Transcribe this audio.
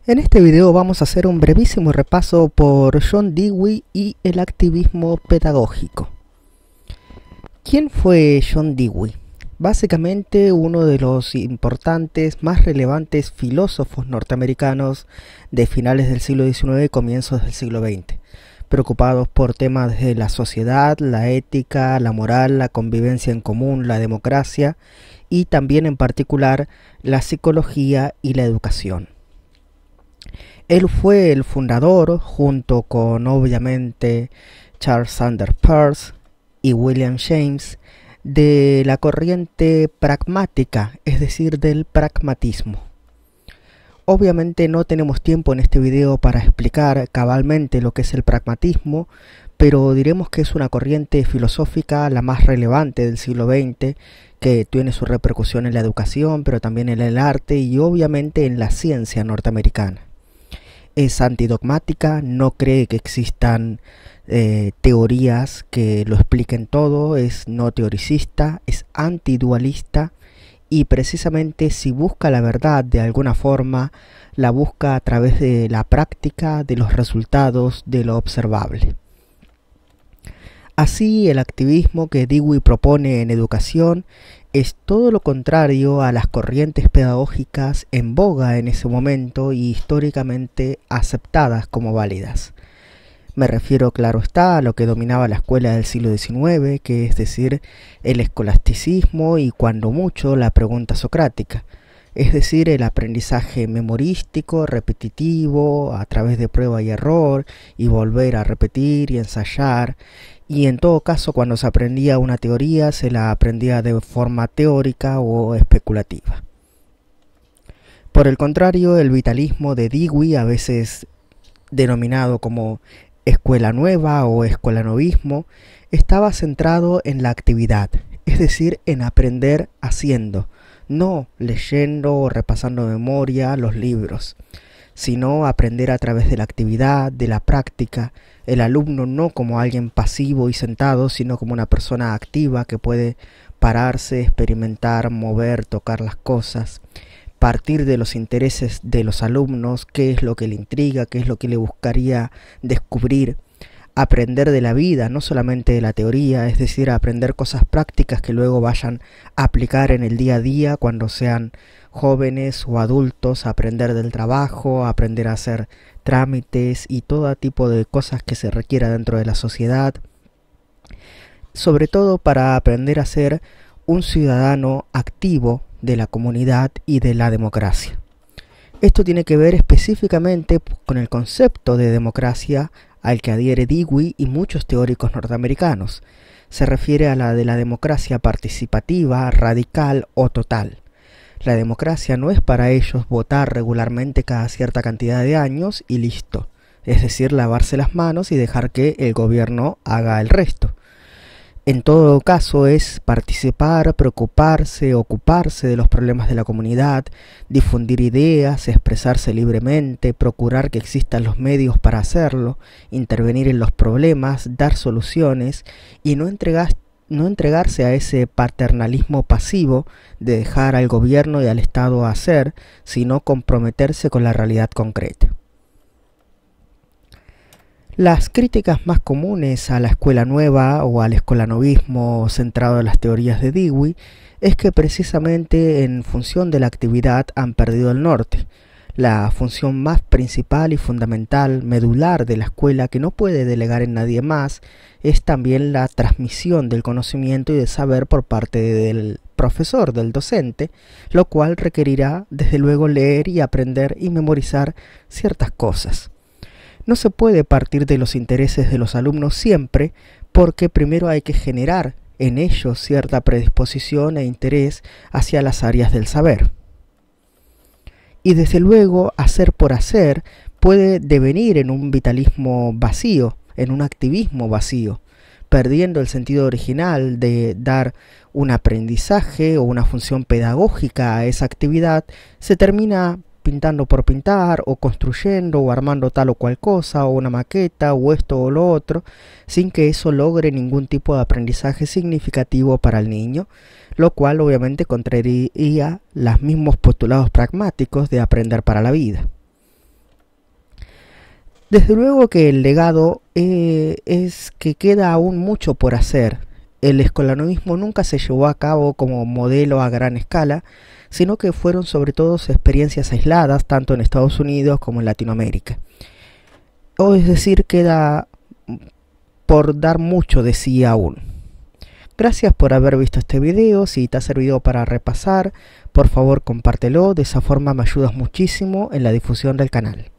En este video vamos a hacer un brevísimo repaso por John Dewey y el activismo pedagógico. ¿Quién fue John Dewey? Básicamente uno de los importantes, más relevantes filósofos norteamericanos de finales del siglo XIX y comienzos del siglo XX, preocupados por temas de la sociedad, la ética, la moral, la convivencia en común, la democracia y también en particular la psicología y la educación. Él fue el fundador, junto con obviamente Charles Sanders Peirce y William James, de la corriente pragmática, es decir, del pragmatismo. Obviamente no tenemos tiempo en este video para explicar cabalmente lo que es el pragmatismo, pero diremos que es una corriente filosófica la más relevante del siglo XX, que tiene su repercusión en la educación, pero también en el arte y obviamente en la ciencia norteamericana. Es antidogmática, no cree que existan teorías que lo expliquen todo, es no teoricista, es antidualista y precisamente si busca la verdad de alguna forma, la busca a través de la práctica, de los resultados, de lo observable. Así, el activismo que Dewey propone en educación es todo lo contrario a las corrientes pedagógicas en boga en ese momento y históricamente aceptadas como válidas. Me refiero, claro está, a lo que dominaba la escuela del siglo XIX, que es decir, el escolasticismo y cuando mucho la pregunta socrática, es decir, el aprendizaje memorístico, repetitivo, a través de prueba y error, y volver a repetir y ensayar, y en todo caso cuando se aprendía una teoría se la aprendía de forma teórica o especulativa. Por el contrario, el vitalismo de Dewey, a veces denominado como escuela nueva o escolanovismo, estaba centrado en la actividad, es decir, en aprender haciendo, no leyendo o repasando de memoria los libros, sino aprender a través de la actividad, de la práctica, el alumno no como alguien pasivo y sentado, sino como una persona activa que puede pararse, experimentar, mover, tocar las cosas, partir de los intereses de los alumnos, qué es lo que le intriga, qué es lo que le buscaría descubrir, aprender de la vida, no solamente de la teoría, es decir, aprender cosas prácticas que luego vayan a aplicar en el día a día cuando sean jóvenes o adultos, aprender del trabajo, aprender a hacer trámites y todo tipo de cosas que se requiera dentro de la sociedad, sobre todo para aprender a ser un ciudadano activo de la comunidad y de la democracia. Esto tiene que ver específicamente con el concepto de democracia al que adhiere Dewey y muchos teóricos norteamericanos. Se refiere a la de la democracia participativa, radical o total. La democracia no es para ellos votar regularmente cada cierta cantidad de años y listo, es decir, lavarse las manos y dejar que el gobierno haga el resto. En todo caso es participar, preocuparse, ocuparse de los problemas de la comunidad, difundir ideas, expresarse libremente, procurar que existan los medios para hacerlo, intervenir en los problemas, dar soluciones y no entregarse a ese paternalismo pasivo de dejar al gobierno y al Estado hacer, sino comprometerse con la realidad concreta. Las críticas más comunes a la escuela nueva o al escolanovismo centrado en las teorías de Dewey es que precisamente en función de la actividad han perdido el norte. La función más principal y fundamental, medular de la escuela que no puede delegar en nadie más es también la transmisión del conocimiento y del saber por parte del profesor, del docente, lo cual requerirá desde luego leer y aprender y memorizar ciertas cosas. No se puede partir de los intereses de los alumnos siempre, porque primero hay que generar en ellos cierta predisposición e interés hacia las áreas del saber. Y desde luego, hacer por hacer puede devenir en un vitalismo vacío, en un activismo vacío, perdiendo el sentido original de dar un aprendizaje o una función pedagógica a esa actividad, se termina pintando por pintar, o construyendo, o armando tal o cual cosa, o una maqueta, o esto o lo otro, sin que eso logre ningún tipo de aprendizaje significativo para el niño, lo cual obviamente contraría los mismos postulados pragmáticos de aprender para la vida. Desde luego que el legado es que queda aún mucho por hacer. El escolanismo nunca se llevó a cabo como modelo a gran escala, sino que fueron sobre todo experiencias aisladas, tanto en Estados Unidos como en Latinoamérica. O es decir, queda por dar mucho de sí aún. Gracias por haber visto este video. Si te ha servido para repasar, por favor compártelo, de esa forma me ayudas muchísimo en la difusión del canal.